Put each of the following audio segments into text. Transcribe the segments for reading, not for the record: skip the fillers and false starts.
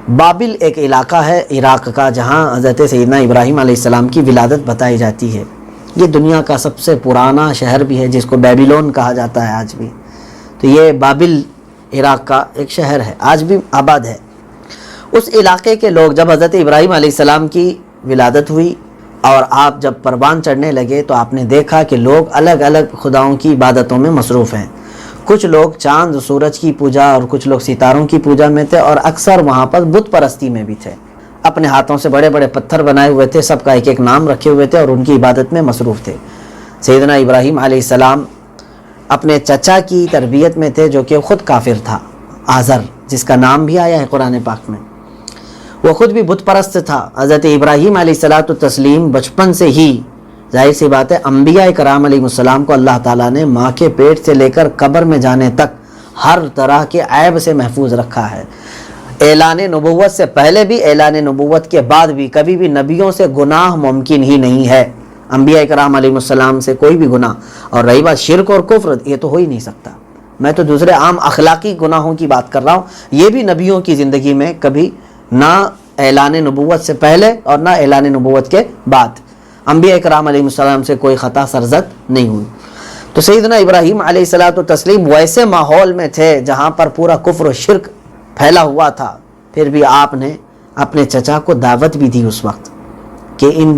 بابل ایک علاقہ ہے عراق کا جہاں حضرت سیدنا ابراہیم علیہ السلام کی ولادت بتائی جاتی ہے۔ یہ دنیا کا سب سے پرانا شہر بھی ہے جس کو بیبیلون کہا جاتا ہے آج بھی۔ تو یہ بابل عراق کا ایک شہر ہے، آج بھی آباد ہے۔ اس علاقے کے لوگ جب حضرت ابراہیم علیہ السلام کی ولادت ہوئی اور آپ جب پروان چڑھنے لگے تو آپ نے دیکھا کہ لوگ الگ الگ خداؤں کی عبادتوں میں مصروف ہیں۔ کچھ لوگ چاند سورج کی پوجا اور کچھ لوگ ستاروں کی پوجا میں تھے، اور اکثر وہاں پر بت پرستی میں بھی تھے۔ اپنے ہاتھوں سے بڑے بڑے پتھر بنائے ہوئے تھے، سب کا ایک ایک نام رکھے ہوئے تھے اور ان کی عبادت میں مصروف تھے۔ سیدنا ابراہیم علیہ السلام اپنے چچا کی تربیت میں تھے جو کہ خود کافر تھا، آزر، جس کا نام بھی آیا ہے قرآن پاک میں۔ وہ خود بھی بت پرست تھا۔ حضرت ابراہیم علیہ السلام بچپن سے ہی، ظاہر سی بات ہے، انبیاء کرام علیہ السلام کو اللہ تعالیٰ نے ماں کے پیٹ سے لے کر قبر میں جانے تک ہر طرح کے عیب سے محفوظ رکھا ہے۔ اعلان نبوت سے پہلے بھی، اعلان نبوت کے بعد بھی کبھی بھی نبیوں سے گناہ ممکن ہی نہیں ہے۔ انبیاء کرام علیہ السلام سے کوئی بھی گناہ، اور رہی بات شرک اور کفر، یہ تو ہو ہی نہیں سکتا۔ میں تو دوسرے عام اخلاقی گناہوں کی بات کر رہا ہوں، یہ بھی نبیوں کی زندگی میں کبھی نہ اعلان نبوت سے پہلے اور نہ اعلان نبوت کے بعد انبیاء کرام علیہ السلام سے کوئی خطا سرزد نہیں ہوئی۔ تو سیدنا ابراہیم علیہ السلام ویسے ماحول میں تھے جہاں پر پورا کفر و شرک پھیلا ہوا تھا، پھر بھی آپ نے اپنے چچا کو دعوت بھی دی اس وقت کہ ان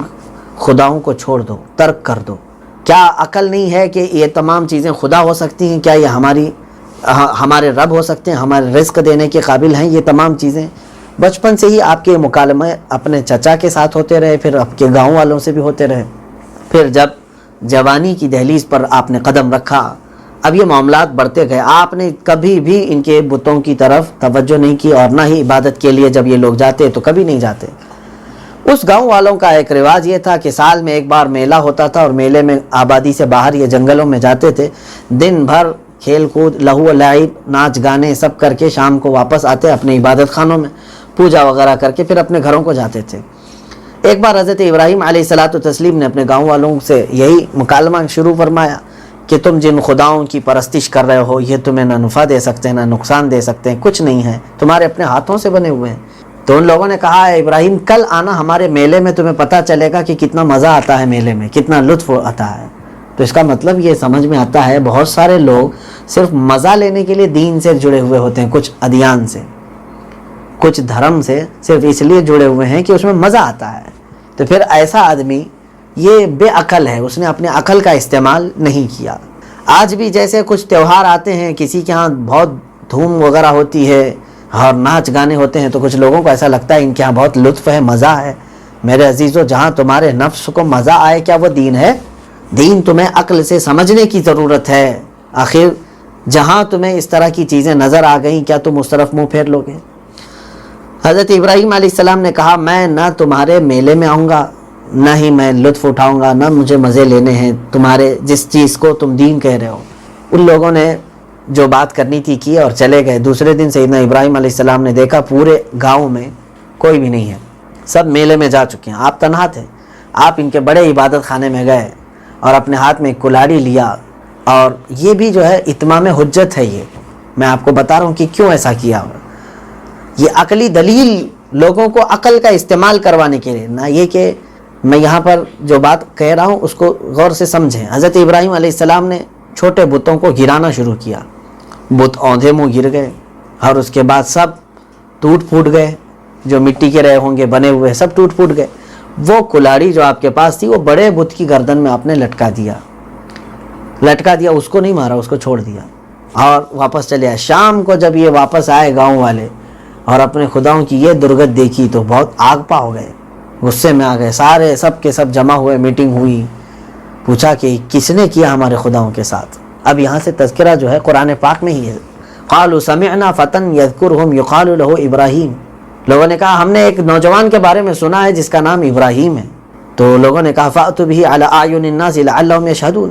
خداؤں کو چھوڑ دو، ترک کر دو۔ کیا عقل نہیں ہے کہ یہ تمام چیزیں خدا ہو سکتی ہیں؟ کیا یہ ہمارے رب ہو سکتے ہیں، ہمارے رزق دینے کے قابل ہیں یہ تمام چیزیں؟ بچپن سے ہی آپ کے مکالمے اپنے چچا کے ساتھ ہوتے رہے، پھر آپ کے گاؤں والوں سے بھی ہوتے رہے، پھر جب جوانی کی دہلیز پر آپ نے قدم رکھا، اب یہ معاملات بڑھتے گئے۔ آپ نے کبھی بھی ان کے بتوں کی طرف توجہ نہیں کی، اور نہ ہی عبادت کے لیے جب یہ لوگ جاتے تو کبھی نہیں جاتے۔ اس گاؤں والوں کا ایک رواج یہ تھا کہ سال میں ایک بار میلہ ہوتا تھا، اور میلے میں آبادی سے باہر یہ جنگلوں میں جاتے تھے، دن بھر کھیل کود، لہو و لعب، ناچ گانے سب کر کے شام کو واپس آتے اپنے عبادت خانوں میں، پوجا وغیرہ کر کے پھر اپنے گھروں کو جاتے تھے۔ ایک بار حضرت ابراہیم علیہ السلام نے اپنے گاؤں والوں سے یہی مکالمہ شروع فرمایا کہ تم جن خداؤں کی پرستش کر رہے ہو یہ تمہیں نہ نفع دے سکتے ہیں نہ نقصان دے سکتے ہیں، کچھ نہیں ہے، تمہارے اپنے ہاتھوں سے بنے ہوئے ہیں۔ تو ان لوگوں نے کہا اے ابراہیم کل آنا ہمارے میلے میں، تمہیں پتہ چلے گا کہ کتنا مزہ آتا ہے میلے میں، کتنا لطف آتا ہے۔ تو اس کا مطلب یہ سمجھ میں آتا ہے بہت سارے لوگ صرف مزہ لینے کے لیے دین سے جڑے ہوئے ہوتے ہیں، کچھ ادیان سے، کچھ دھرم سے صرف اس لیے جڑے ہوئے ہیں کہ اس میں مزہ آتا ہے۔ تو پھر ایسا آدمی یہ بے عقل ہے، اس نے اپنے عقل کا استعمال نہیں کیا۔ آج بھی جیسے کچھ تہوار آتے ہیں، کسی کے ہاں بہت دھوم وغیرہ ہوتی ہے اور ناچ گانے ہوتے ہیں، تو کچھ لوگوں کو ایسا لگتا ہے ان کے ہاں بہت لطف ہے، مزہ ہے۔ میرے عزیزو، جہاں تمہارے نفس کو مزہ آئے کیا وہ دین ہے؟ دین تمہیں عقل سے سمجھنے کی ضرورت ہے۔ آخر جہاں تمہیں اس طرح کی چیزیں نظر آ گئیں، کیا تم اس طرف منہ پھیر لوگے؟ حضرت ابراہیم علیہ السلام نے کہا میں نہ تمہارے میلے میں آؤں گا، نہ ہی میں لطف اٹھاؤں گا، نہ مجھے مزے لینے ہیں تمہارے جس چیز کو تم دین کہہ رہے ہو۔ ان لوگوں نے جو بات کرنی تھی کی اور چلے گئے۔ دوسرے دن سیدنا ابراہیم علیہ السلام نے دیکھا پورے گاؤں میں کوئی بھی نہیں ہے، سب میلے میں جا چکے ہیں، آپ تنہا تھے۔ آپ ان کے بڑے عبادت خانے میں گئے اور اپنے ہاتھ میں کلاڑی لیا، اور یہ بھی جو ہے اتمام حجت ہے۔ یہ میں آپ کو بتا رہا ہوں کہ کیوں ایسا کیا۔ یہ عقلی دلیل لوگوں کو عقل کا استعمال کروانے کے لیے، نہ یہ کہ میں یہاں پر جو بات کہہ رہا ہوں اس کو غور سے سمجھیں۔ حضرت ابراہیم علیہ السلام نے چھوٹے بتوں کو گرانا شروع کیا، بت اوندھے منہ گر گئے، اور اس کے بعد سب ٹوٹ پھوٹ گئے، جو مٹی کے رہے ہوں گے بنے ہوئے سب ٹوٹ پھوٹ گئے۔ وہ کلاڑی جو آپ کے پاس تھی وہ بڑے بت کی گردن میں آپ نے لٹکا دیا، اس کو نہیں مارا، اس کو چھوڑ دیا اور واپس چلے آئے۔ شام کو جب یہ واپس آئے گاؤں والے اور اپنے خداؤں کی یہ درگت دیکھی تو بہت آگ پا ہو گئے، غصے میں آ گئے، سارے سب کے سب جمع ہوئے، میٹنگ ہوئی، پوچھا کہ کس نے کیا ہمارے خداؤں کے ساتھ۔ اب یہاں سے تذکرہ جو ہے قرآن پاک میں ہی ہے، قالوا سمعنا فتى يذكرهم يقال له ابراہیم۔ لوگوں نے کہا ہم نے ایک نوجوان کے بارے میں سنا ہے جس کا نام ابراہیم ہے۔ تو لوگوں نے کہا فأتوا به على اعین الناس لعلهم يشهدون،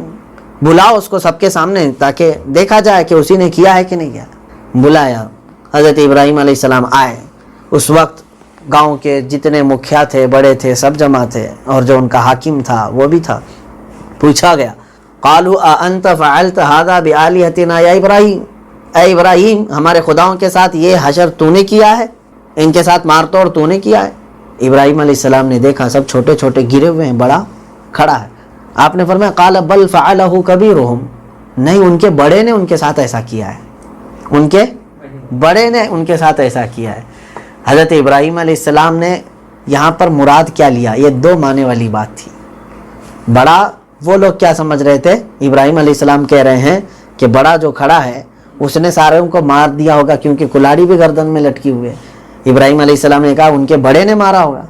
بلاؤ اس کو سب کے سامنے تاکہ دیکھا جائے کہ اسی نے کیا ہے کہ نہیں کیا۔ بلایا، حضرت ابراہیم علیہ السلام آئے۔ اس وقت گاؤں کے جتنے مکھیا تھے، بڑے تھے، سب جمع تھے، اور جو ان کا حاکم تھا وہ بھی تھا۔ پوچھا گیا قالوا اانت فعلت هذا بآلهتنا یا ابراہیم، اے ابراہیم ہمارے خداؤں کے ساتھ یہ حشر تو نے کیا ہے؟ ان کے ساتھ مار توڑ تو نے کیا ہے؟ ابراہیم علیہ السلام نے دیکھا سب چھوٹے چھوٹے گرے ہوئے ہیں، بڑا کھڑا ہے۔ آپ نے فرمایا قال بل فعلہ کبیرہم، نہیں ان کے بڑے نے ان کے ساتھ ایسا کیا ہے، ان کے بڑے نے ان کے ساتھ ایسا کیا ہے۔ حضرت ابراہیم علیہ السلام نے یہاں پر مراد کیا لیا؟ یہ دو معنی والی بات تھی۔ بڑا وہ لوگ کیا سمجھ رہے تھے؟ ابراہیم علیہ السلام کہہ رہے ہیں کہ بڑا جو کھڑا ہے اس نے سارے ان کو مار دیا ہوگا، کیونکہ کلاڑی بھی گردن میں لٹکی ہوئے ہے۔ ابراہیم علیہ السلام نے کہا ان کے بڑے نے مارا ہوگا،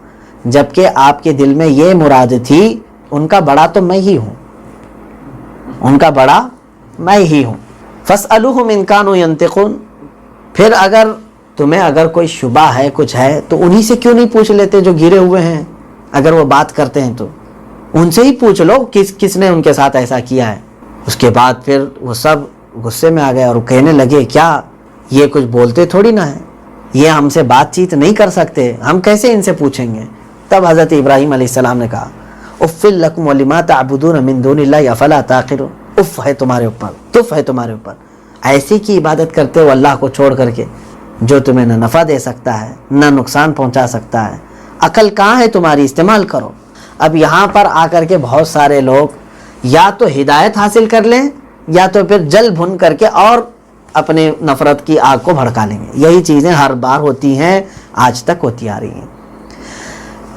جبکہ آپ کے دل میں یہ مراد تھی ان کا بڑا تو میں ہی ہوں، ان کا بڑا میں ہی ہوں۔ فَاسْأَلُوهُمْ إِنْ كَانُوا يَنْطِقُونَ، پھر اگر تمہیں کوئی شبہ ہے، کچھ ہے، تو انہی سے کیوں نہیں پوچھ لیتے جو گرے ہوئے ہیں؟ اگر وہ بات کرتے ہیں تو ان سے ہی پوچھ لو کس نے ان کے ساتھ ایسا کیا ہے۔ اس کے بعد پھر وہ سب غصے میں آ گئے اور کہنے لگے کیا یہ کچھ بولتے تھوڑی نہ ہے، یہ ہم سے بات چیت نہیں کر سکتے، ہم کیسے ان سے پوچھیں گے؟ تب حضرت ابراہیم علیہ السلام نے کہا اف لکم ولما تعبدون من دون اللہ افلا تعقلون، اف ہے تمہارے اوپر، تف ہے تمہارے اوپر، ایسی کی عبادت کرتے ہو اللہ کو چھوڑ کر کے جو تمہیں نہ نفع دے سکتا ہے نہ نقصان پہنچا سکتا ہے، عقل کہاں ہے تمہاری؟ استعمال کرو۔ اب یہاں پر آ کر کے بہت سارے لوگ یا تو ہدایت حاصل کر لیں یا تو پھر جل بھن کر کے اور اپنے نفرت کی آگ کو بھڑکا لیں گے۔ یہی چیزیں ہر بار ہوتی ہیں، آج تک ہوتی آ رہی ہیں۔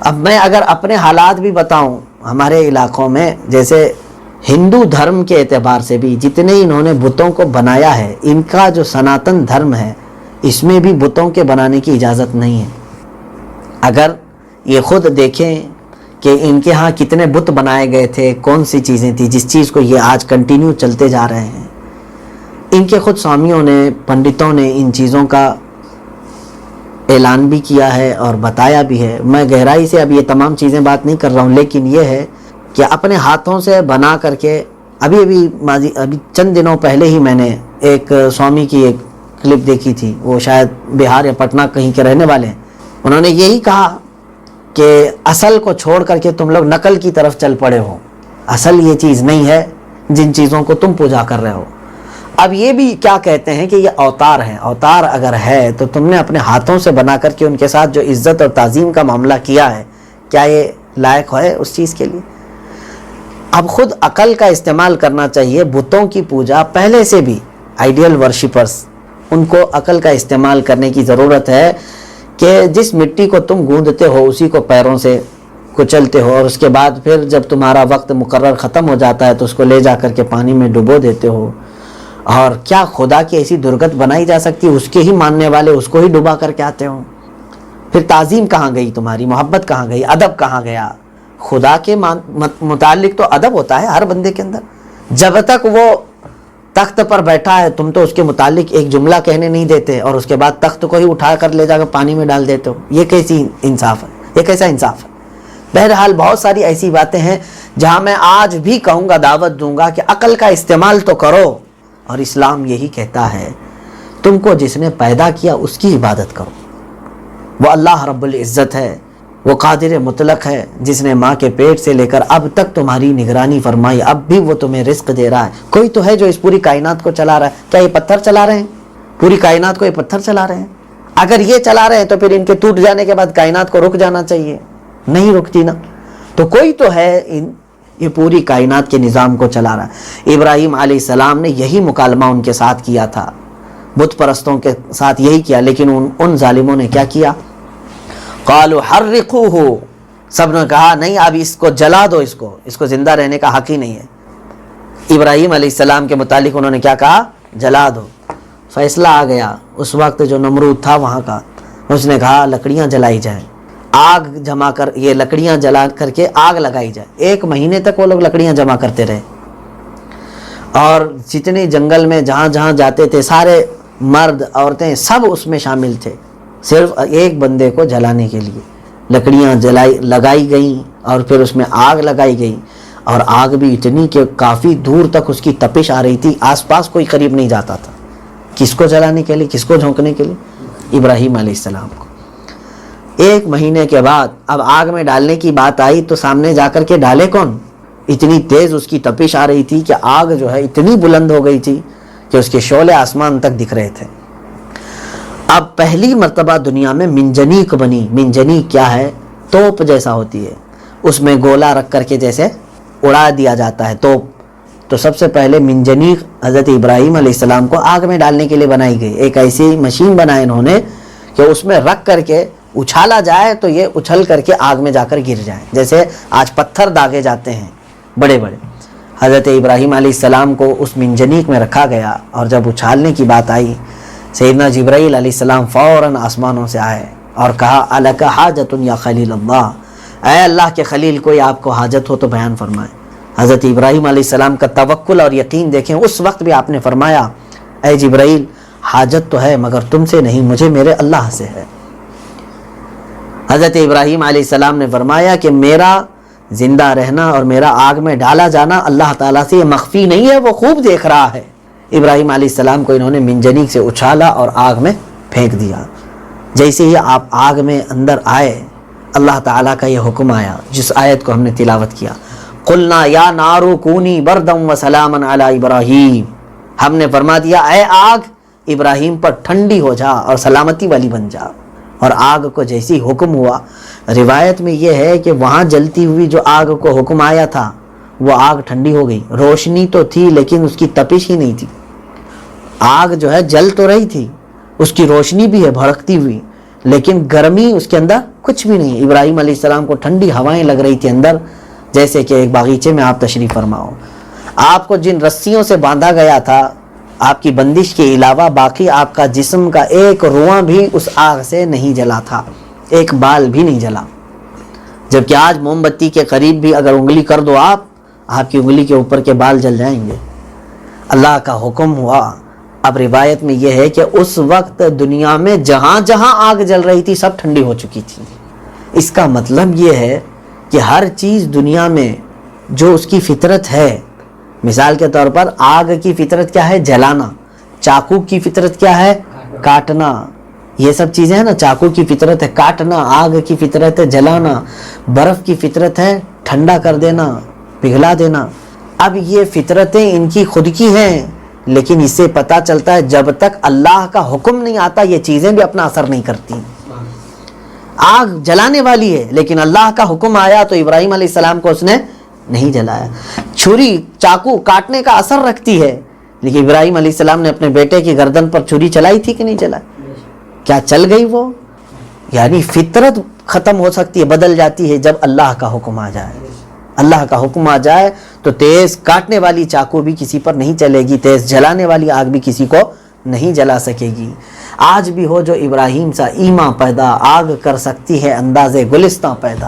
اب میں اگر اپنے حالات بھی بتاؤں، ہمارے علاقوں میں جیسے ہندو دھرم کے اعتبار سے بھی جتنے انہوں نے بتوں کو بنایا ہے، ان کا جو سناتن دھرم ہے اس میں بھی بتوں کے بنانے کی اجازت نہیں ہے۔ اگر یہ خود دیکھیں کہ ان کے ہاں کتنے بت بنائے گئے تھے، کون سی چیزیں تھی جس چیز کو یہ آج کنٹینیو چلتے جا رہے ہیں، ان کے خود سوامیوں نے، پنڈتوں نے ان چیزوں کا اعلان بھی کیا ہے اور بتایا بھی ہے۔ میں گہرائی سے اب یہ تمام چیزیں بات نہیں کر رہا ہوں، لیکن یہ ہے کہ اپنے ہاتھوں سے بنا کر کے ابھی چند دنوں پہلے ہی میں نے ایک سوامی کی ایک کلپ دیکھی تھی، وہ شاید بہار یا پٹنہ کہیں کے رہنے والے ہیں۔ انہوں نے یہی کہا کہ اصل کو چھوڑ کر کے تم لوگ نقل کی طرف چل پڑے ہو، اصل یہ چیز نہیں ہے جن چیزوں کو تم پوجا کر رہے ہو۔ اب یہ بھی کیا کہتے ہیں کہ یہ اوتار ہے، اوتار اگر ہے تو تم نے اپنے ہاتھوں سے بنا کر کے ان کے ساتھ جو عزت اور تعظیم کا معاملہ کیا ہے، کیا یہ لائق ہے اس چیز کے لیے؟ اب خود عقل کا استعمال کرنا چاہیے۔ بتوں کی پوجا پہلے سے بھی آئیڈیل ورشپرز، ان کو عقل کا استعمال کرنے کی ضرورت ہے کہ جس مٹی کو تم گوندتے ہو اسی کو پیروں سے کچلتے ہو، اور اس کے بعد پھر جب تمہارا وقت مقرر ختم ہو جاتا ہے تو اس کو لے جا کر کے پانی میں ڈبو دیتے ہو۔ اور کیا خدا کی ایسی درگت بنائی جا سکتی؟ اس کے ہی ماننے والے اس کو ہی ڈبا کر کے آتے ہوں۔ پھر تعظیم کہاں گئی تمہاری؟ محبت کہاں گئی؟ ادب کہاں گیا؟ خدا کے متعلق تو ادب ہوتا ہے ہر بندے کے اندر۔ جب تک وہ تخت پر بیٹھا ہے تم تو اس کے متعلق ایک جملہ کہنے نہیں دیتے، اور اس کے بعد تخت کو ہی اٹھا کر لے جا کر پانی میں ڈال دیتے ہو۔ یہ کیسی انصاف ہے؟ یہ کیسا انصاف ہے؟ بہرحال بہت ساری ایسی باتیں ہیں جہاں میں آج بھی کہوں گا، دعوت دوں گا کہ عقل کا استعمال تو کرو، اور اسلام یہی کہتا ہے تم کو جس نے پیدا کیا اس کی عبادت کرو۔ وہ اللہ رب العزت ہے، وہ قادر مطلق ہے، جس نے ماں کے پیٹ سے لے کر اب تک تمہاری نگرانی فرمائی، اب بھی وہ تمہیں رزق دے رہا ہے۔ کوئی تو ہے جو اس پوری کائنات کو چلا رہا ہے۔ کیا یہ پتھر چلا رہے ہیں؟ پوری کائنات کو یہ پتھر چلا رہے ہیں؟ اگر یہ چلا رہے ہیں تو پھر ان کے ٹوٹ جانے کے بعد کائنات کو رک جانا چاہیے، نہیں رکتی نا۔ تو کوئی تو ہے یہ پوری کائنات کے نظام کو چلا رہا ہے۔ ابراہیم علیہ السلام نے یہی مکالمہ ان کے ساتھ کیا تھا، بت پرستوں کے ساتھ یہی کیا، لیکن ان ظالموں نے کیا کیا؟ قالوا حرقوہ، سب نے کہا نہیں اب اس کو جلا دو، اس کو زندہ رہنے کا حق ہی نہیں ہے۔ ابراہیم علیہ السلام کے متعلق انہوں نے کیا کہا؟ جلا دو۔ فیصلہ آ گیا۔ اس وقت جو نمرود تھا وہاں کا، اس نے کہا لکڑیاں جلائی جائیں، آگ جمع کر، یہ لکڑیاں جلا کر کے آگ لگائی جائے۔ 1 مہینے تک وہ لوگ لکڑیاں جمع کرتے رہے، اور جتنے جنگل میں جہاں جہاں جاتے تھے سارے مرد عورتیں سب اس میں شامل تھے، صرف ایک بندے کو جلانے کے لیے لکڑیاں لگائی گئیں، اور پھر اس میں آگ لگائی گئی، اور آگ بھی اتنی کہ کافی دور تک اس کی تپش آ رہی تھی، آس پاس کوئی قریب نہیں جاتا تھا۔ کس کو جلانے کے لیے؟ کس کو جھونکنے کے لیے؟ ابراہیم علیہ السلام کو۔ 1 مہینے کے بعد اب آگ میں ڈالنے کی بات آئی تو سامنے جا کر کے ڈالے کون؟ اتنی تیز اس کی تپش آ رہی تھی کہ آگ جو ہے اتنی بلند ہو گئی تھی کہ اس کے شعلے آسمان تک دکھ رہے تھے۔ اب پہلی مرتبہ دنیا میں منجنیق بنی. منجنیق کیا ہے؟ توپ جیسا ہوتی ہے, اس میں گولا رکھ کر کے جیسے اڑا دیا جاتا ہے توپ. تو سب سے پہلے منجنیق حضرت ابراہیم علیہ السلام کو آگ میں ڈالنے کے لیے بنائی گئی. ایک ایسی مشین بنائی انہوں نے کہ اس میں رکھ کر کے اچھالا جائے تو یہ اچھل کر کے آگ میں جا کر گر جائے, جیسے آج پتھر داغے جاتے ہیں بڑے بڑے. حضرت ابراہیم علیہ السلام کو اس منجنیق میں رکھا گیا, اور جب اچھالنے کی بات آئی سیدنا جبرائیل علیہ السلام فوراً آسمانوں سے آئے اور کہا الک حاجت یا خلیل اللہ, اے اللہ کے خلیل کوئی آپ کو حاجت ہو تو بیان فرمائے. حضرت ابراہیم علیہ السلام کا توکل اور یقین دیکھیں, اس وقت بھی آپ نے فرمایا اے جبرائیل حاجت تو ہے مگر تم سے نہیں, مجھے میرے اللہ سے ہے. حضرت ابراہیم علیہ السلام نے فرمایا کہ میرا زندہ رہنا اور میرا آگ میں ڈالا جانا اللہ تعالیٰ سے یہ مخفی نہیں ہے, وہ خوب دیکھ رہا ہے. ابراہیم علیہ السلام کو انہوں نے منجنیق سے اچھالا اور آگ میں پھینک دیا. جیسے ہی آپ آگ میں اندر آئے اللہ تعالیٰ کا یہ حکم آیا جس آیت کو ہم نے تلاوت کیا, قلنا یا نار کونی بردا وسلاما علی ابراہیم. ہم نے فرما دیا اے آگ ابراہیم پر ٹھنڈی ہو جا اور سلامتی والی بن جا. اور آگ کو جیسی حکم ہوا, روایت میں یہ ہے کہ وہاں جلتی ہوئی جو آگ کو حکم آیا تھا وہ آگ ٹھنڈی ہو گئی. روشنی تو تھی لیکن اس کی تپش ہی نہیں تھی. آگ جو ہے جل تو رہی تھی, اس کی روشنی بھی ہے بھڑکتی ہوئی, لیکن گرمی اس کے اندر کچھ بھی نہیں. ابراہیم علیہ السلام کو ٹھنڈی ہوائیں لگ رہی تھی اندر, جیسے کہ ایک باغیچے میں آپ تشریف فرماؤ. آپ کو جن رسیوں سے باندھا گیا تھا, آپ کی بندش کے علاوہ باقی آپ کا جسم کا ایک رواں بھی اس آگ سے نہیں جلا تھا, ایک بال بھی نہیں جلا. جبکہ آج موم بتی کے قریب بھی اگر انگلی کر دو آپ کی انگلی کے اوپر کے بال جل جائیں گے. اللہ کا حکم ہوا. اب روایت میں یہ ہے کہ اس وقت دنیا میں جہاں جہاں آگ جل رہی تھی سب ٹھنڈی ہو چکی تھی. اس کا مطلب یہ ہے کہ ہر چیز دنیا میں جو اس کی فطرت ہے, مثال کے طور پر آگ کی فطرت کیا ہے؟ جلانا. چاقو کی فطرت کیا ہے؟ کاٹنا. یہ سب چیزیں ہیں نا, چاقو کی فطرت ہے کاٹنا, آگ کی فطرت ہے جلانا, برف کی فطرت ہے ٹھنڈا کر دینا, پگھلا دینا. اب یہ فطرتیں ان کی خود کی ہیں, لیکن اس سے پتہ چلتا ہے جب تک اللہ کا حکم نہیں آتا یہ چیزیں بھی اپنا اثر نہیں کرتی. آگ جلانے والی ہے لیکن اللہ کا حکم آیا تو ابراہیم علیہ السلام کو اس نے نہیں جلایا. چھری چاقو کاٹنے کا اثر رکھتی ہے, لیکن ابراہیم علیہ السلام نے اپنے بیٹے کی گردن پر چھری چلائی تھی کہ نہیں چلائی؟ کیا چل گئی وہ؟ یعنی فطرت ختم ہو سکتی ہے, بدل جاتی ہے جب اللہ کا حکم آ جائے. اللہ کا حکم آ جائے تو تیز کاٹنے والی چاقو بھی کسی پر نہیں چلے گی, تیز جلانے والی آگ بھی کسی کو نہیں جلا سکے گی. آج بھی ہو جو ابراہیم سا ایمان پیدا, آگ کر سکتی ہے اندازے گلستان پیدا.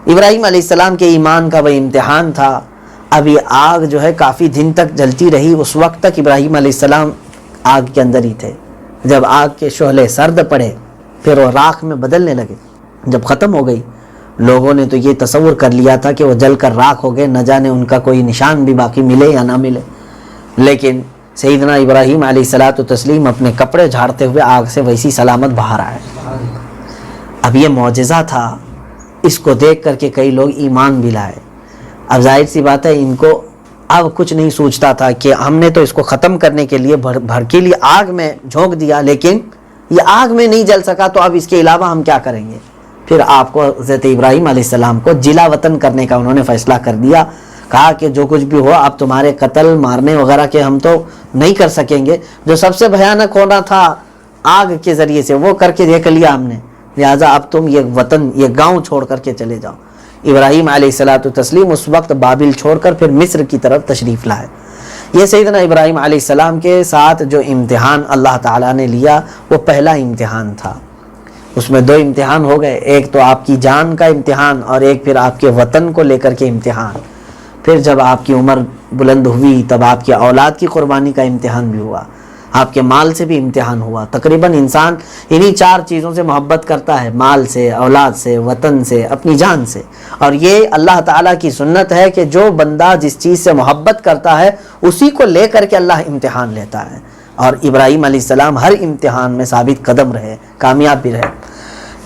ابراہیم علیہ السلام کے ایمان کا وہ امتحان تھا. اب یہ آگ جو ہے کافی دن تک جلتی رہی. اس وقت تک ابراہیم علیہ السلام آگ کے اندر ہی تھے. جب آگ کے شعلے سرد پڑے پھر وہ راکھ میں بدلنے لگے. جب ختم ہو گئی لوگوں نے تو یہ تصور کر لیا تھا کہ وہ جل کر راکھ ہو گئے, نہ جانے ان کا کوئی نشان بھی باقی ملے یا نہ ملے. لیکن سیدنا ابراہیم علیہ الصلوۃ والتسلیم اپنے کپڑے جھاڑتے ہوئے آگ سے ویسی سلامت باہر آئے. اب یہ معجزہ تھا, اس کو دیکھ کر کے کئی لوگ ایمان بھی لائے. اب ظاہر سی بات ہے ان کو اب کچھ نہیں سوچتا تھا کہ ہم نے تو اس کو ختم کرنے کے لیے بھڑکیلی آگ میں جھونک دیا, لیکن یہ آگ میں نہیں جل سکا, تو اب اس کے علاوہ ہم کیا کریں گے. پھر آپ کو حضرت ابراہیم علیہ السلام کو جلا وطن کرنے کا انہوں نے فیصلہ کر دیا. کہا کہ جو کچھ بھی ہو اب تمہارے قتل مارنے وغیرہ کے ہم تو نہیں کر سکیں گے, جو سب سے بھیانک ہونا تھا آگ کے ذریعے سے وہ کر کے دیکھ لیا ہم نے, لہٰذا اب تم یہ وطن یہ گاؤں چھوڑ کر کے چلے جاؤ. ابراہیم علیہ الصلوۃ والتسلیم اس وقت بابل چھوڑ کر پھر مصر کی طرف تشریف لائے. یہ سیدنا ابراہیم علیہ السلام کے ساتھ جو امتحان اللہ تعالیٰ نے لیا وہ پہلا امتحان تھا. اس میں دو امتحان ہو گئے, ایک تو آپ کی جان کا امتحان اور ایک پھر آپ کے وطن کو لے کر کے امتحان. پھر جب آپ کی عمر بلند ہوئی تب آپ کی اولاد کی قربانی کا امتحان بھی ہوا, آپ کے مال سے بھی امتحان ہوا. تقریباً انسان انہی چار چیزوں سے محبت کرتا ہے, مال سے, اولاد سے, وطن سے, اپنی جان سے. اور یہ اللہ تعالیٰ کی سنت ہے کہ جو بندہ جس چیز سے محبت کرتا ہے اسی کو لے کر کے اللہ امتحان لیتا ہے. اور ابراہیم علیہ السلام ہر امتحان میں ثابت قدم رہے, کامیاب بھی رہے.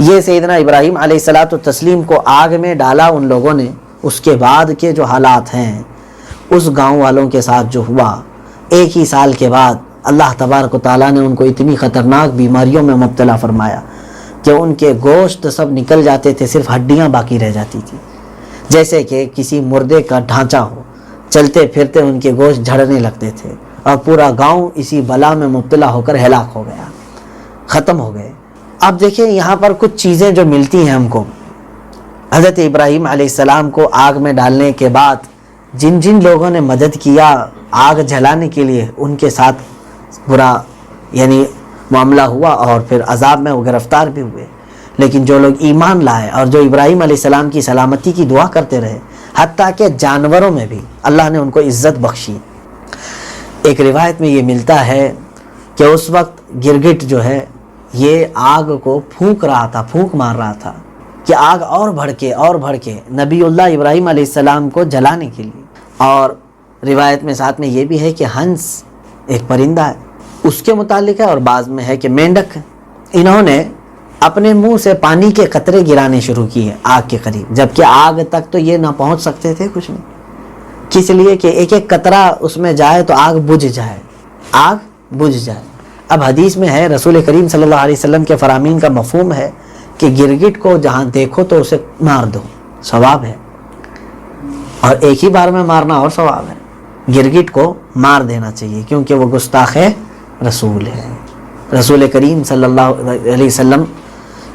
یہ سیدنا ابراہیم علیہ الصلوۃ والتسلیم کو آگ میں ڈالا ان لوگوں نے. اس کے بعد کے جو حالات ہیں اس گاؤں والوں کے ساتھ جو ہوا, ایک ہی سال کے بعد اللہ تبارک و تعالیٰ نے ان کو اتنی خطرناک بیماریوں میں مبتلا فرمایا کہ ان کے گوشت سب نکل جاتے تھے، صرف ہڈیاں باقی رہ جاتی تھی، جیسے کہ کسی مردے کا ڈھانچہ ہو، چلتے پھرتے ان کے گوشت جھڑنے لگتے تھے، اور پورا گاؤں اسی بلا میں مبتلا ہو کر ہلاک ہو گیا، ختم ہو گئے۔ اب دیکھیں یہاں پر کچھ چیزیں جو ملتی ہیں ہم کو، حضرت ابراہیم علیہ السلام کو آگ میں ڈالنے کے بعد جن جن لوگوں نے مدد کیا آگ جلانے کے لیے، ان کے ساتھ برا یعنی معاملہ ہوا اور پھر عذاب میں وہ گرفتار بھی ہوئے۔ لیکن جو لوگ ایمان لائے اور جو ابراہیم علیہ السلام کی سلامتی کی دعا کرتے رہے، حتیٰ کہ جانوروں میں بھی اللہ نے ان کو عزت بخشی۔ ایک روایت میں یہ ملتا ہے کہ اس وقت گرگٹ جو ہے یہ آگ کو پھونک رہا تھا، پھونک مار رہا تھا کہ آگ اور بڑھ کے نبی اللہ ابراہیم علیہ السلام کو جلانے کے لیے۔ اور روایت میں ساتھ میں یہ بھی ہے کہ ہنس ایک پرندہ ہے، اس کے متعلق ہے، اور بعض میں ہے کہ مینڈک، انہوں نے اپنے منہ سے پانی کے قطرے گرانے شروع کیے آگ کے قریب، جبکہ آگ تک تو یہ نہ پہنچ سکتے تھے کچھ نہیں، کس لیے کہ ایک ایک قطرہ اس میں جائے تو آگ بجھ جائے۔ اب حدیث میں ہے، رسول کریم صلی اللہ علیہ وسلم کے فرامین کا مفہوم ہے کہ گرگٹ کو جہاں دیکھو تو اسے مار دو، ثواب ہے، اور ایک ہی بار میں مارنا اور ثواب ہے۔ گرگٹ کو مار دینا چاہیے کیونکہ وہ گستاخ رسول ہے۔ رسول کریم صلی اللہ علیہ وسلم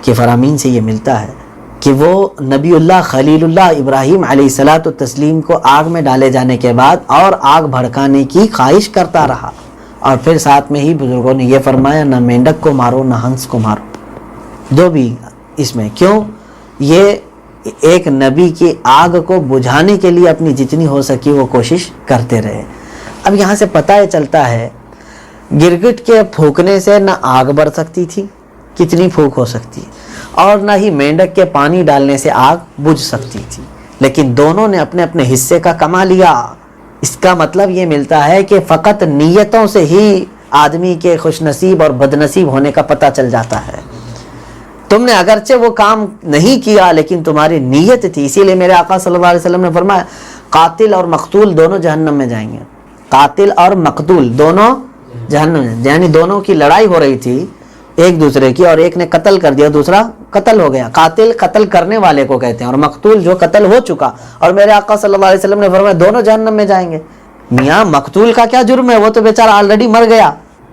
کے فرامین سے یہ ملتا ہے کہ وہ نبی اللہ خلیل اللہ ابراہیم علیہ الصلاۃ والتسلیم کو آگ میں ڈالے جانے کے بعد اور آگ بھڑکانے کی خواہش کرتا رہا، اور پھر ساتھ میں ہی بزرگوں نے یہ فرمایا نہ مینڈک کو مارو نہ ہنس کو مارو، دو بھی اس میں۔ کیوں؟ یہ ایک نبی کی آگ کو بجھانے کے لیے اپنی جتنی ہو سکی وہ کوشش کرتے رہے۔ اب یہاں سے پتہ یہ چلتا ہے گرگٹ کے پھونکنے سے نہ آگ بڑھ سکتی تھی، کتنی پھونک ہو سکتی، اور نہ ہی مینڈک کے پانی ڈالنے سے آگ بجھ سکتی تھی، لیکن دونوں نے اپنے اپنے حصے کا کما لیا۔ اس کا مطلب یہ ملتا ہے کہ فقط نیتوں سے ہی آدمی کے خوش نصیب اور بد نصیب ہونے کا پتہ چل جاتا ہے۔ تم نے اگرچہ وہ کام نہیں کیا لیکن تمہاری نیت تھی، اسی لیے میرے آقا صلی اللہ علیہ وسلم نے فرمایا قاتل اور مقتول دونوں جہنم میں جائیں گے، قاتل اور مقتول دونوں جہنم میں، یعنی دونوں کی لڑائی ہو رہی تھی ایک دوسرے کی، اور ایک نے قتل کر دیا دوسرا قتل ہو گیا۔ قاتل قتل کرنے والے کو کہتے ہیں، اور مقتول جو قتل ہو چکا، اور میرے آقا صلی اللہ علیہ وسلم نے فرمایا دونوں جہنم میں جائیں گے۔ میاں مقتول کا کیا جرم ہے، وہ تو بیچارہ آلریڈی مر گیا۔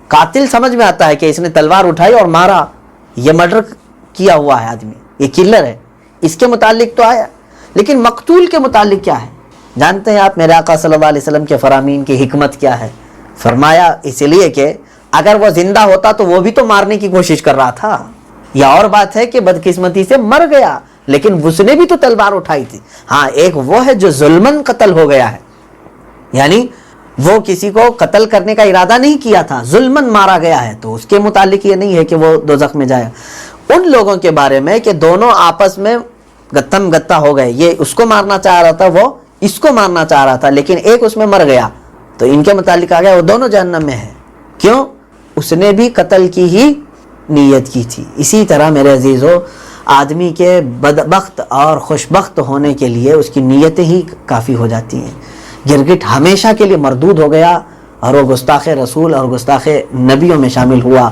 قاتل سمجھ میں آتا ہے کہ اس نے تلوار اٹھائی اور مارا، یہ مرڈر کیا ہوا ہے آدمی، یہ کلر ہے، اس کے متعلق تو آیا، لیکن مقتول کے متعلق کیا ہے؟ جانتے ہیں آپ میرے آقا صلی اللہ علیہ وسلم کے فرامین کی حکمت کیا ہے؟ فرمایا اس لیے کہ اگر وہ زندہ ہوتا تو وہ بھی تو مارنے کی کوشش کر رہا تھا، یا اور بات ہے کہ بدقسمتی سے مر گیا لیکن اس نے بھی تو تلوار اٹھائی تھی۔ ہاں ایک وہ ہے جو ظلمن قتل ہو گیا ہے، یعنی وہ کسی کو قتل کرنے کا ارادہ نہیں کیا تھا، ظلمن مارا گیا ہے، تو اس کے متعلق یہ نہیں ہے کہ وہ دوزخ میں جائے۔ ان لوگوں کے بارے میں کہ دونوں آپس میں گتم گتا ہو گئے، یہ اس کو مارنا چاہ رہا تھا، وہ اس کو مارنا چاہ رہا تھا، لیکن ایک اس میں مر گیا، تو ان کے متعلق آ گیا وہ دونوں جہنم میں ہے۔ کیوں؟ اس نے بھی قتل کی ہی نیت کی تھی۔ اسی طرح میرے عزیزو آدمی کے بدبخت اور خوشبخت ہونے کے لیے اس کی نیتیں ہی کافی ہو جاتی ہیں۔ گرگٹ ہمیشہ کے لیے مردود ہو گیا اور وہ گستاخ رسول اور گستاخ نبیوں میں شامل ہوا،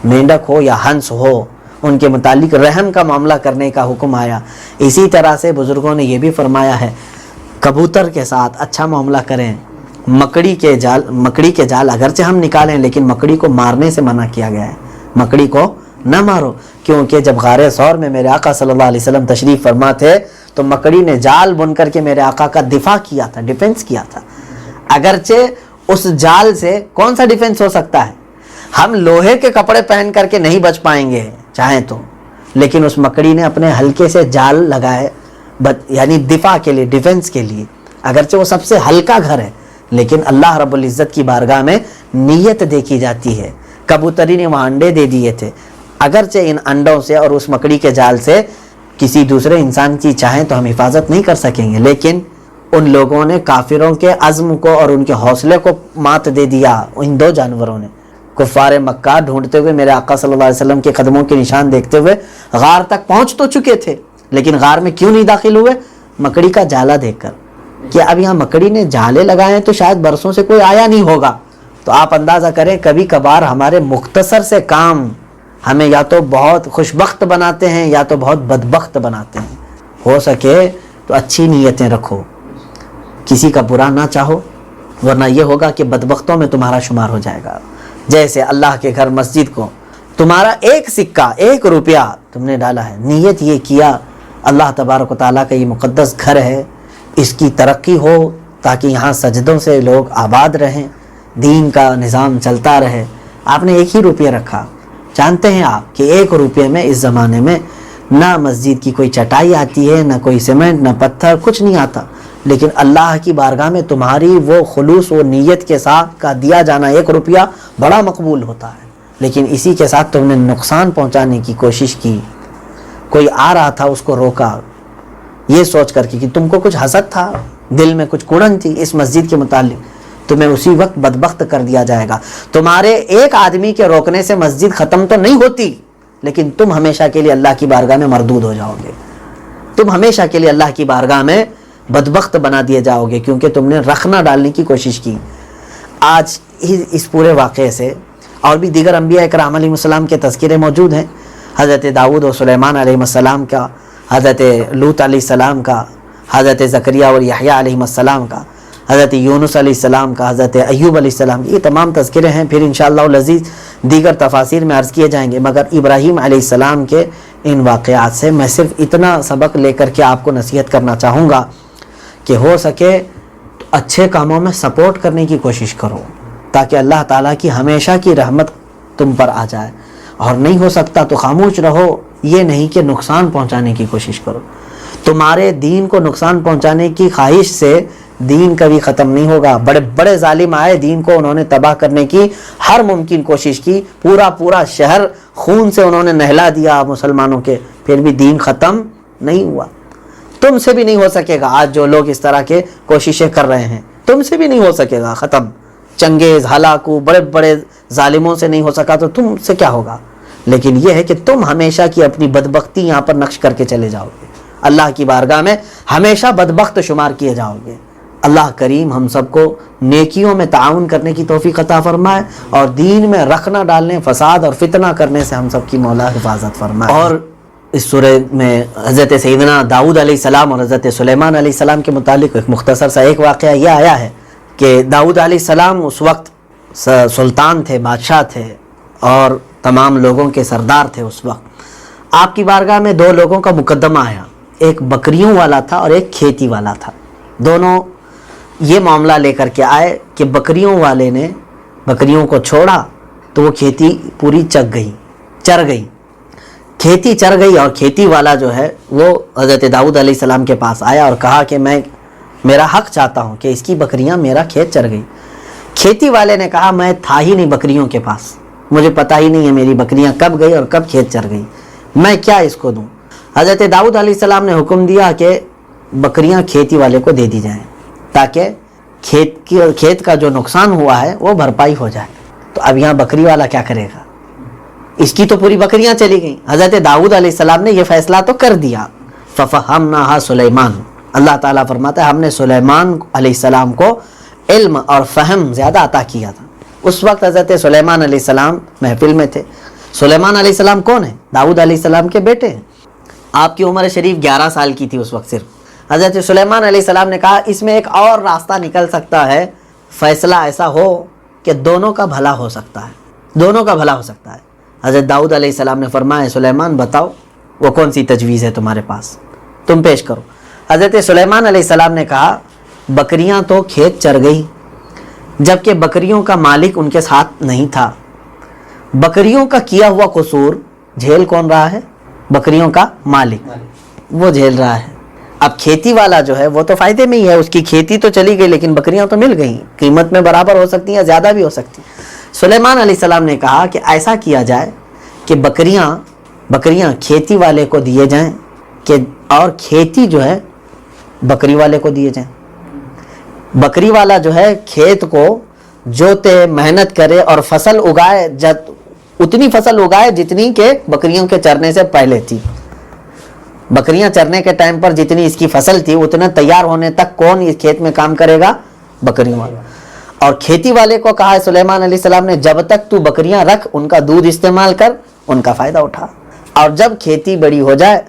مینڈک ہو یا ہنس ہو، ان کے متعلق رحم کا معاملہ کرنے کا حکم آیا۔ اسی طرح سے بزرگوں نے یہ بھی فرمایا ہے کبوتر کے ساتھ اچھا معاملہ کریں، مکڑی کے جال اگرچہ ہم نکالیں لیکن مکڑی کو مارنے سے منع کیا گیا ہے، مکڑی کو نہ مارو، کیونکہ جب غار ثور میں میرے آقا صلی اللہ علیہ وسلم تشریف فرما تھے تو مکڑی نے جال بن کر کے میرے آقا کا دفاع کیا تھا، ڈیفنس کیا تھا۔ اگرچہ اس جال سے کون سا ڈیفنس ہو سکتا ہے، ہم لوہے کے کپڑے پہن کر کے نہیں بچ پائیں گے چاہیں تو، لیکن اس مکڑی نے اپنے ہلکے سے جال لگائے، یعنی دفاع کے لیے، ڈیفنس کے لیے، اگرچہ وہ سب سے ہلکا گھر ہے لیکن اللہ رب العزت کی بارگاہ میں نیت دیکھی جاتی ہے۔ کبوتری نے وہاں انڈے دے دیے تھے، اگرچہ ان انڈوں سے اور اس مکڑی کے جال سے کسی دوسرے انسان کی چاہیں تو ہم حفاظت نہیں کر سکیں گے، لیکن ان لوگوں نے کافروں کے عزم کو اور ان کے حوصلے کو مات دے دیا، ان دو جانوروں نے۔ کفار مکہ ڈھونڈتے ہوئے میرے آقا صلی اللہ علیہ وسلم کے قدموں کے نشان دیکھتے ہوئے غار تک پہنچ تو چکے تھے، لیکن غار میں کیوں نہیں داخل ہوئے؟ مکڑی کا جالا دیکھ کر، کہ اب یہاں مکڑی نے جالے لگائے ہیں تو شاید برسوں سے کوئی آیا نہیں ہوگا، تو آپ اندازہ کریں کبھی کبھار ہمارے مختصر سے کام ہمیں یا تو بہت خوشبخت بناتے ہیں یا تو بہت بدبخت بناتے ہیں. ہو سکے تو اچھی نیتیں رکھو, کسی کا برا نہ چاہو, ورنہ یہ ہوگا کہ بدبختوں میں تمہارا شمار ہو جائے گا. جیسے اللہ کے گھر مسجد کو تمہارا ایک سکہ 1 روپیہ تم نے ڈالا ہے, نیت یہ کیا اللہ تبارک و تعالیٰ کا یہ مقدس گھر ہے, اس کی ترقی ہو تاکہ یہاں سجدوں سے لوگ آباد رہیں, دین کا نظام چلتا رہے. آپ نے 1 ہی روپیہ رکھا. جانتے ہیں آپ کہ 1 روپے میں اس زمانے میں نہ مسجد کی کوئی چٹائی آتی ہے, نہ کوئی سیمنٹ, نہ پتھر, کچھ نہیں آتا. لیکن اللہ کی بارگاہ میں تمہاری وہ خلوص و نیت کے ساتھ کا دیا جانا 1 روپیہ بڑا مقبول ہوتا ہے. لیکن اسی کے ساتھ تم نے نقصان پہنچانے کی کوشش کی. کوئی آ رہا تھا اس کو روکا, یہ سوچ کر کہ تم کو کچھ حسد تھا, دل میں کچھ کڑن تھی اس مسجد کے متعلق, تمہیں اسی وقت بدبخت کر دیا جائے گا. تمہارے ایک آدمی کے روکنے سے مسجد ختم تو نہیں ہوتی, لیکن تم ہمیشہ کے لیے اللہ کی بارگاہ میں مردود ہو جاؤ گے. تم ہمیشہ کے لیے اللہ کی بارگاہ میں بدبخت بنا دیے جاؤ گے, کیونکہ تم نے رخنہ ڈالنے کی کوشش کی. آج اس پورے واقعے سے اور بھی دیگر انبیاء اکرام علیہ السلام کے تذکرے موجود ہیں. حضرت داؤد و سلیمان علیہ السلام کا, حضرت لوط علیہ السلام کا, حضرت زکریا اور یحییٰ علیہ السلام کا, حضرت یونس علیہ السلام کا, حضرت ایوب علیہ السلام کی. یہ تمام تذکرے ہیں, پھر انشاءاللہ العزیز دیگر تفاسیر میں عرض کیے جائیں گے. مگر ابراہیم علیہ السلام کے ان واقعات سے میں صرف اتنا سبق لے کر کے آپ کو نصیحت کرنا چاہوں گا کہ ہو سکے تو اچھے کاموں میں سپورٹ کرنے کی کوشش کرو, تاکہ اللہ تعالیٰ کی ہمیشہ کی رحمت تم پر آ جائے. اور نہیں ہو سکتا تو خاموش رہو, یہ نہیں کہ نقصان پہنچانے کی کوشش کرو. تمہارے دین کو نقصان پہنچانے کی خواہش سے دین کبھی ختم نہیں ہوگا. بڑے بڑے ظالم آئے, دین کو انہوں نے تباہ کرنے کی ہر ممکن کوشش کی, پورا شہر خون سے انہوں نے نہلا دیا مسلمانوں کے, پھر بھی دین ختم نہیں ہوا. تم سے بھی نہیں ہو سکے گا. آج جو لوگ اس طرح کے کوششیں کر رہے ہیں, تم سے بھی نہیں ہو سکے گا ختم. چنگیز, ہلاکو, بڑے بڑے ظالموں سے نہیں ہو سکا تو تم سے کیا ہوگا. لیکن یہ ہے کہ تم ہمیشہ کی اپنی بدبختی یہاں پر نقش کر کے چلے جاؤ گے, اللہ کی بارگاہ میں ہمیشہ بدبخت شمار کیے جاؤ گے. اللہ کریم ہم سب کو نیکیوں میں تعاون کرنے کی توفیق عطا فرمائے, اور دین میں رخ نہ ڈالنے, فساد اور فتنہ کرنے سے ہم سب کی مولا حفاظت فرمائے. اور اس سورہ میں حضرت سیدنا داؤد علیہ السلام اور حضرت سلیمان علیہ السلام کے متعلق ایک مختصر سا ایک واقعہ یہ آیا ہے کہ داؤد علیہ السلام اس وقت سلطان تھے, بادشاہ تھے, اور تمام لوگوں کے سردار تھے. اس وقت آپ کی بارگاہ میں 2 لوگوں کا مقدمہ آیا, ایک بکریوں والا تھا اور ایک کھیتی والا تھا. دونوں یہ معاملہ لے کر کے آئے کہ بکریوں والے نے بکریوں کو چھوڑا تو وہ کھیتی پوری چر گئی. کھیتی چر گئی, اور کھیتی والا جو ہے وہ حضرت داؤد علیہ السلام کے پاس آیا اور کہا کہ میں میرا حق چاہتا ہوں کہ اس کی بکریاں میرا کھیت چر گئی. کھیتی والے نے کہا میں تھا ہی نہیں بکریوں کے پاس, مجھے پتہ ہی نہیں ہے میری بکریاں کب گئی اور کب کھیت چر گئی, میں کیا اس کو دوں. حضرت داؤد علیہ السلام نے حکم دیا کہ بکریاں کھیتی والے کو دے دی جائیں تاکہ کھیت کا جو نقصان ہوا ہے وہ بھرپائی ہو جائے. تو اب یہاں بکری والا کیا کرے گا, اس کی تو پوری بکریاں چلی گئیں. حضرت داؤد علیہ السلام نے یہ فیصلہ تو کر دیا. ففہمناہا سلیمان, اللہ تعالیٰ فرماتا ہے ہم نے سلیمان علیہ السلام کو علم اور فہم زیادہ عطا کیا تھا. اس وقت حضرت سلیمان علیہ السلام محفل میں تھے. سلیمان علیہ السلام کون ہیں؟ داؤد علیہ السلام کے بیٹے ہیں. آپ کی عمر شریف 11 سال کی تھی اس وقت صرف. حضرت سلیمان علیہ السلام نے کہا اس میں ایک اور راستہ نکل سکتا ہے, فیصلہ ایسا ہو کہ دونوں کا بھلا ہو سکتا ہے, دونوں کا بھلا ہو سکتا ہے. حضرت داؤد علیہ السلام نے فرمایا سلیمان بتاؤ وہ کون سی تجویز ہے تمہارے پاس, تم پیش کرو. حضرت سلیمان علیہ السلام نے کہا بکریاں تو کھیت چر گئی, جبکہ بکریوں کا مالک ان کے ساتھ نہیں تھا. بکریوں کا کیا ہوا قصور جھیل کون رہا ہے؟ بکریوں کا مالک, وہ جھیل رہا ہے. اب کھیتی والا جو ہے وہ تو فائدے میں ہی ہے, اس کی کھیتی تو چلی گئی لیکن بکریاں تو مل گئیں, قیمت میں برابر ہو سکتی ہیں, زیادہ بھی ہو سکتی ہیں. سلیمان علیہ السلام نے کہا کہ ایسا کیا جائے کہ بکریاں کھیتی والے کو دیے جائیں کہ اور کھیتی جو ہے بکری والے کو دیے جائیں. بکری والا جو ہے کھیت کو جوتے, محنت کرے اور فصل اگائے, اتنی فصل اگائے جتنی کہ بکریوں کے چرنے سے پہلے تھی. بکریاں چرنے کے ٹائم پر جتنی اس کی فصل تھی اتنا تیار ہونے تک کون اس کھیت میں کام کرے گا؟ بکریوں والا. اور کھیتی والے کو کہا ہے سلیمان علیہ السلام نے جب تک تو بکریاں رکھ، ان کا دودھ استعمال کر، ان کا فائدہ اٹھا، اور جب کھیتی بڑی ہو جائے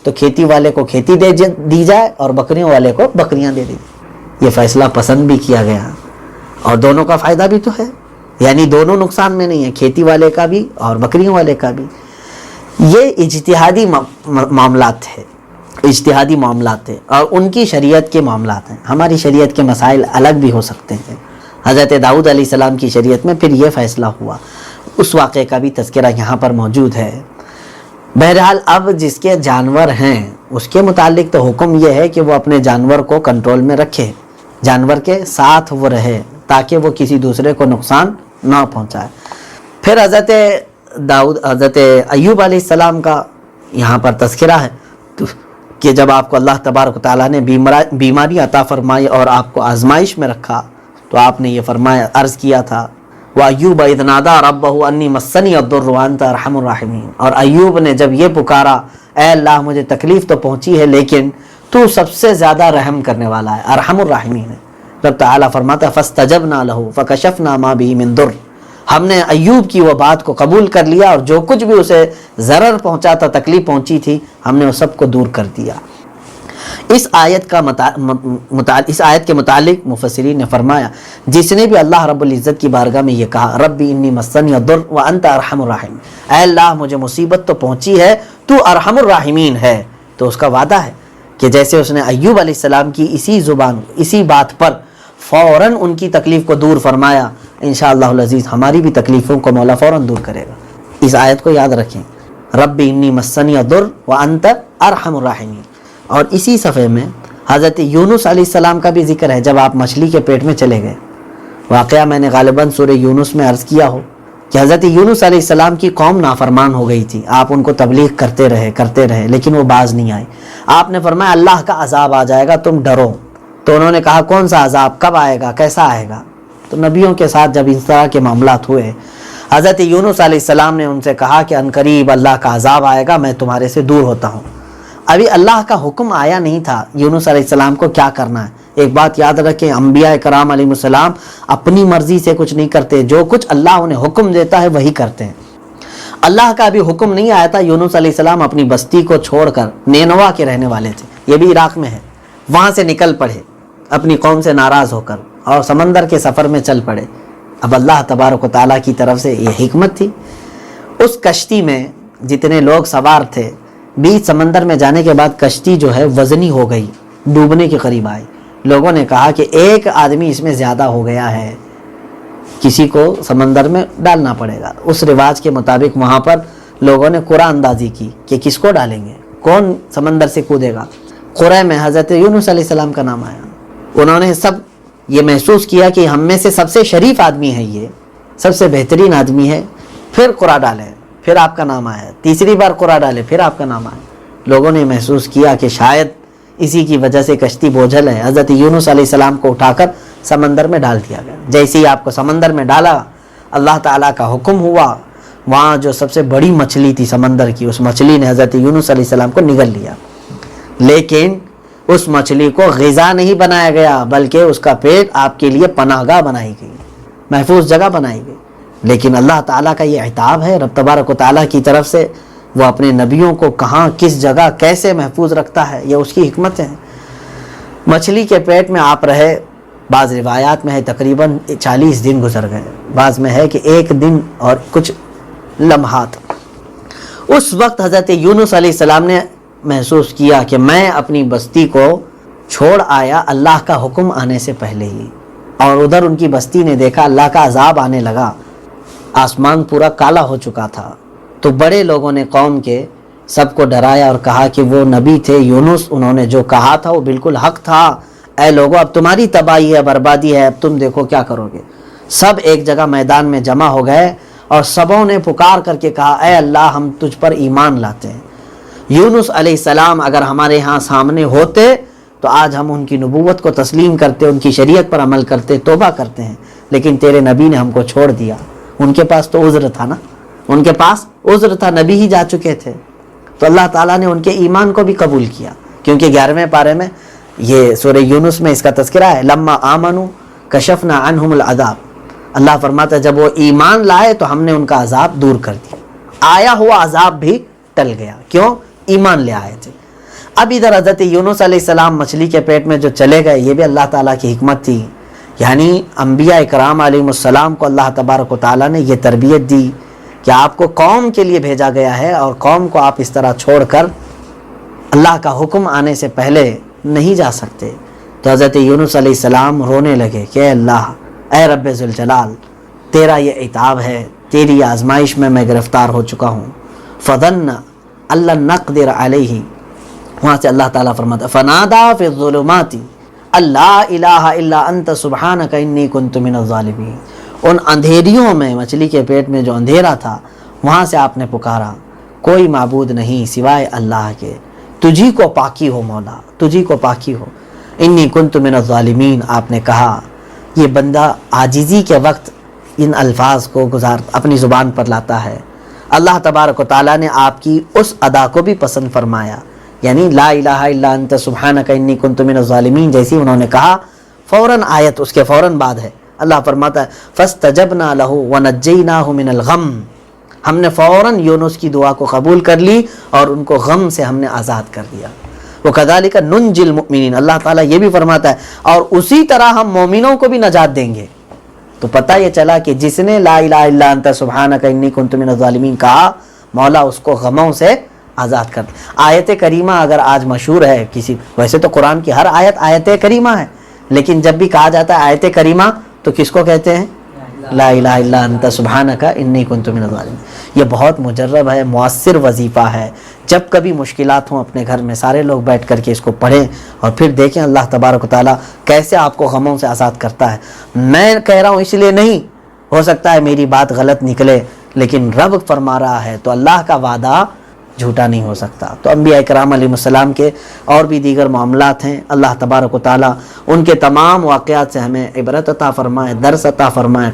تو کھیتی والے کو کھیتی دی جائے اور بکریوں والے کو بکریاں دے دی۔ یہ فیصلہ پسند بھی کیا گیا اور دونوں کا فائدہ بھی تو ہے، یعنی دونوں نقصان میں نہیں ہے، کھیتی والے کا بھی اور بکریوں والے کا بھی۔ یہ اجتہادی معاملات ہے، اجتہادی معاملات ہیں اور ان کی شریعت کے معاملات ہیں۔ ہماری شریعت کے مسائل الگ بھی ہو سکتے ہیں۔ حضرت داؤد علیہ السلام کی شریعت میں پھر یہ فیصلہ ہوا، اس واقعے کا بھی تذکرہ یہاں پر موجود ہے۔ بہرحال اب جس کے جانور ہیں اس کے متعلق تو حکم یہ ہے کہ وہ اپنے جانور کو کنٹرول میں رکھے، جانور کے ساتھ وہ رہے تاکہ وہ کسی دوسرے کو نقصان نہ پہنچائے۔ پھر حضرت ایوب علیہ السلام کا یہاں پر تذکرہ ہے کہ جب آپ کو اللہ تبارک و تعالیٰ نے بیماری عطا فرمائی اور آپ کو آزمائش میں رکھا تو آپ نے یہ فرمایا، عرض کیا تھا وَأَيُّوبَ إِذْ نَادَىٰ رَبَّهُ أَنِّي مَسَّنِيَ الضُّرُّ وَأَنْتَ أَرْحَمُ الرَّاحِمِينَ، اور ایوب نے جب یہ پکارا، اے اللہ مجھے تکلیف تو پہنچی ہے لیکن تو سب سے زیادہ رحم کرنے والا ہے، ارحم الراحمین ہے۔ رب تعالیٰ فرماتا ہے فَاسْتَجَبْنَا لَهُ فَكَشَفْنَا مَا بِهِ مِن ضُرٍّ، ہم نے ایوب کی وہ بات کو قبول کر لیا اور جو کچھ بھی اسے ضرر پہنچا تھا، تکلیف پہنچی تھی، ہم نے وہ سب کو دور کر دیا۔ اس آیت کے متعلق مفسرین نے فرمایا جس نے بھی اللہ رب العزت کی بارگاہ میں یہ کہا ربی انی مسنی الضر وانت ارحم الراحمین، اے اللہ مجھے مصیبت تو پہنچی ہے، تو ارحم الراحمین ہے، تو اس کا وعدہ ہے کہ جیسے اس نے ایوب علیہ السلام کی اسی بات پر فوراً ان کی تکلیف کو دور فرمایا، انشاءاللہ العزیز ہماری بھی تکلیفوں کو مولا فوراً دور کرے گا۔ اس آیت کو یاد رکھیں، ربی انی مسنی الضر وانت ارحم الراحمین۔ اور اسی صفحے میں حضرت یونس علیہ السلام کا بھی ذکر ہے، جب آپ مچھلی کے پیٹ میں چلے گئے۔ واقعہ میں نے غالباً سورہ یونس میں عرض کیا ہو کہ حضرت یونس علیہ السلام کی قوم نافرمان ہو گئی تھی، آپ ان کو تبلیغ کرتے رہے لیکن وہ باز نہیں آئے۔ آپ نے فرمایا اللہ کا عذاب آ جائے گا، تم ڈرو۔ تو انہوں نے کہا کون سا عذاب، کب آئے گا، کیسا آئے گا؟ تو نبیوں کے ساتھ جب اس طرح کے معاملات ہوئے، حضرت یونس علیہ السلام نے ان سے کہا کہ عنقریب اللہ کا عذاب آئے گا، میں تمہارے سے دور ہوتا ہوں۔ ابھی اللہ کا حکم آیا نہیں تھا یونس علیہ السلام کو کیا کرنا ہے۔ ایک بات یاد رکھیں، انبیاء کرام علیہ السلام اپنی مرضی سے کچھ نہیں کرتے، جو کچھ اللہ انہیں حکم دیتا ہے وہی کرتے ہیں۔ اللہ کا ابھی حکم نہیں آیا تھا، یونس علیہ السلام اپنی بستی کو چھوڑ کر، نینوا کے رہنے والے تھے، یہ بھی عراق میں ہے، وہاں سے نکل پڑے اپنی قوم سے ناراض ہو کر اور سمندر کے سفر میں چل پڑے۔ اب اللہ تبارک و تعالیٰ کی طرف سے یہ حکمت تھی، اس کشتی میں جتنے لوگ سوار تھے، بیچ سمندر میں جانے کے بعد کشتی جو ہے وزنی ہو گئی، ڈوبنے کے قریب آئی۔ لوگوں نے کہا کہ ایک آدمی اس میں زیادہ ہو گیا ہے، کسی کو سمندر میں ڈالنا پڑے گا۔ اس رواج کے مطابق وہاں پر لوگوں نے قرعہ اندازی کی کہ کس کو ڈالیں گے، کون سمندر سے کودے گا۔ قرعہ میں حضرت یونس علیہ السلام کا نام آیا۔ انہوں نے سب یہ محسوس کیا کہ ہم میں سے سب سے شریف آدمی ہے، یہ سب سے بہترین آدمی ہے، پھر قرعہ ڈالے، پھر آپ کا نام آیا، تیسری بار قرعہ ڈالے، پھر آپ کا نام آیا۔ لوگوں نے محسوس کیا کہ شاید اسی کی وجہ سے کشتی بوجھل ہے، حضرت یونس علیہ السلام کو اٹھا کر سمندر میں ڈال دیا گیا۔ جیسے ہی آپ کو سمندر میں ڈالا، اللہ تعالیٰ کا حکم ہوا، وہاں جو سب سے بڑی مچھلی تھی سمندر کی، اس مچھلی نے حضرت یونس علیہ السلام کو نگل لیا، لیکن اس مچھلی کو غذا نہیں بنایا گیا، بلکہ اس کا پیٹ آپ کے لیے پناہ گاہ بنائی گئی، محفوظ جگہ بنائی گئی۔ لیکن اللہ تعالیٰ کا یہ عتاب ہے، رب تبارک و تعالیٰ کی طرف سے، وہ اپنے نبیوں کو کہاں، کس جگہ، کیسے محفوظ رکھتا ہے، یہ اس کی حکمت ہے۔ مچھلی کے پیٹ میں آپ رہے، بعض روایات میں ہے تقریباً 40 دن گزر گئے، بعض میں ہے کہ 1 دن اور کچھ لمحات۔ اس وقت حضرت یونس علیہ السلام نے محسوس کیا کہ میں اپنی بستی کو چھوڑ آیا اللہ کا حکم آنے سے پہلے ہی، اور ادھر ان کی بستی نے دیکھا اللہ کا عذاب آنے لگا، آسمان پورا کالا ہو چکا تھا۔ تو بڑے لوگوں نے قوم کے سب کو ڈرایا اور کہا کہ وہ نبی تھے یونس، انہوں نے جو کہا تھا وہ بالکل حق تھا، اے لوگوں اب تمہاری تباہی ہے، بربادی ہے، اب تم دیکھو کیا کرو گے۔ سب ایک جگہ میدان میں جمع ہو گئے اور سبوں نے پکار کر کے کہا اے اللہ ہم تجھ پر ایمان لاتے ہیں، یونس علیہ السلام اگر ہمارے ہاں سامنے ہوتے تو آج ہم ان کی نبوت کو تسلیم کرتے، ان کی شریعت پر عمل کرتے، توبہ کرتے ہیں، لیکن تیرے نبی نے ہم کو چھوڑ دیا۔ ان کے پاس تو عذر تھا نا، ان کے پاس عذر تھا، نبی ہی جا چکے تھے، تو اللہ تعالیٰ نے ان کے ایمان کو بھی قبول کیا، کیونکہ 11ویں پارے میں یہ سورہ یونس میں اس کا تذکرہ ہے، لما آمنوا کشفنا عنہم العذاب، اللہ فرماتا ہے جب وہ ایمان لائے تو ہم نے ان کا عذاب دور کر دیا، آیا ہوا عذاب بھی ٹل گیا، کیوں؟ ایمان لے آئے تھے۔ اب ادھر حضرت یونس علیہ السلام مچھلی کے پیٹ میں جو چلے گئے، یہ بھی اللہ تعالیٰ کی حکمت تھی، یعنی انبیاء اکرام علیہ السلام کو اللہ تبارک و تعالیٰ نے یہ تربیت دی کہ آپ کو قوم کے لیے بھیجا گیا ہے، اور قوم کو آپ اس طرح چھوڑ کر اللہ کا حکم آنے سے پہلے نہیں جا سکتے۔ تو حضرت یونس علیہ السلام رونے لگے کہ اے اللہ، اے رب ذوالجلال، تیرا یہ عتاب ہے، تیری آزمائش میں گرفتار ہو چکا ہوں۔ فظن اللہ نقدر علیہ، وہاں سے اللہ تعالیٰ فرماتا فنادا فی الظلمات اللہ الہ الا انت سبحانک انی کنت من الظالمین، ان اندھیریوں میں، مچھلی کے پیٹ میں جو اندھیرا تھا، وہاں سے آپ نے پکارا کوئی معبود نہیں سوائے اللہ کے، تجھی کو پاکی ہو مولا، تجھی کو پاکی ہو، انی کنت من الظالمین۔ آپ نے کہا یہ بندہ عاجزی کے وقت ان الفاظ کو اپنی زبان پر لاتا ہے۔ اللہ تبارک و تعالیٰ نے آپ کی اس ادا کو بھی پسند فرمایا، یعنی لا الہ الا انت سبحانک انی کنت من الظالمین جیسی انہوں نے کہا، فوراً آیت اس کے فوراً بعد ہے، اللہ فرماتا ہے فاستجبنا لہ ونجیناہ من الغم، ہم نے فوراً یونس کی دعا کو قبول کر لی اور ان کو غم سے ہم نے آزاد کر دیا۔ وَكَذَلِكَ نُنْجِي الْمُؤْمِنِينَ، اللہ تعالیٰ یہ بھی فرماتا ہے اور اسی طرح ہم مومنوں کو بھی نجات دیں گے۔ تو پتہ یہ چلا کہ جس نے لا الہ الا انت سبحانک انی کنت من الظالمین کہا، مولا اس کو غموں سے آزاد کر۔ آیت کریمہ اگر آج مشہور ہے کسی، ویسے تو قرآن کی ہر آیت آیت کریمہ ہے، لیکن جب بھی کہا جاتا ہے آیت کریمہ تو کس کو کہتے ہیں؟ لا الہ الا انت سبحانک انی کنت من الظالمین۔ یہ بہت مجرب ہے، مؤثر وظیفہ ہے۔ جب کبھی مشکلات ہوں اپنے گھر میں سارے لوگ بیٹھ کر کے اس کو پڑھیں اور پھر دیکھیں اللہ تبارک و تعالیٰ کیسے آپ کو غموں سے آزاد کرتا ہے۔ میں کہہ رہا ہوں اس لیے نہیں، ہو سکتا ہے میری بات غلط نکلے، لیکن رب فرما رہا ہے تو اللہ کا وعدہ جھوٹا نہیں ہو سکتا۔ تو انبیاء اکرام علیہ السلام کے اور بھی دیگر معاملات ہیں، اللہ تبارک و تعالیٰ ان کے تمام واقعات سے ہمیں عبرت عطا فرمائے، درس عطا فرمائے۔